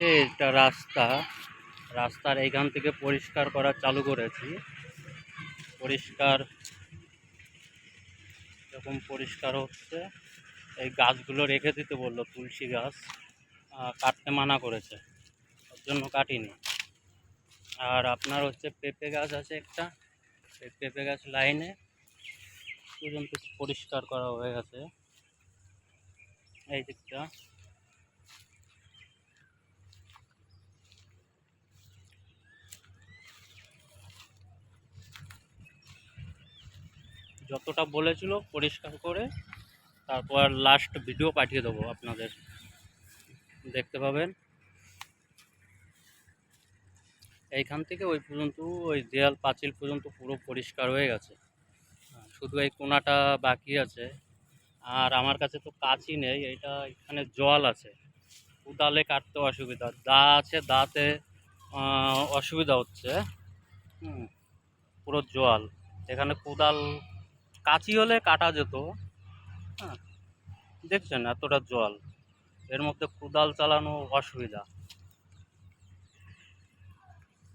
এটা রাস্তার এইখান থেকে পরিষ্কার করা চালু করেছি। পরিষ্কার এরকম পরিষ্কার হচ্ছে। এই গাছগুলো রেখে দিতে বললো, তুলসী গাছ কাটতে মানা করেছে, ওর জন্য কাটিনি। আর আপনার হচ্ছে পেঁপে গাছ আছে একটা, এই পেঁপে গাছ লাইনে পর্যন্ত পরিষ্কার করা হয়ে গেছে। এই দিকটা যতটা বলেছিল পরিষ্কার করে, তারপর লাস্ট ভিডিও পাঠিয়ে দেবো আপনাদের, দেখতে পাবেন। এইখান থেকে ওই পর্যন্ত, ওই দেয়াল পাঁচিল পর্যন্ত পুরো পরিষ্কার হয়ে গেছে, শুধু এই কোনাটা বাকি আছে। আর আমার কাছে তো কাঁচি নেই, এটা এখানে জল আছে, কোদালে কাটতে অসুবিধা, দা আছে দাতে অসুবিধা হচ্ছে। পুরো জল, এখানে কোদাল কাঁচি হলে কাটা যেত। হ্যাঁ, দেখছেন এতটা জল, এর মধ্যে কোদাল চালানো অসুবিধা।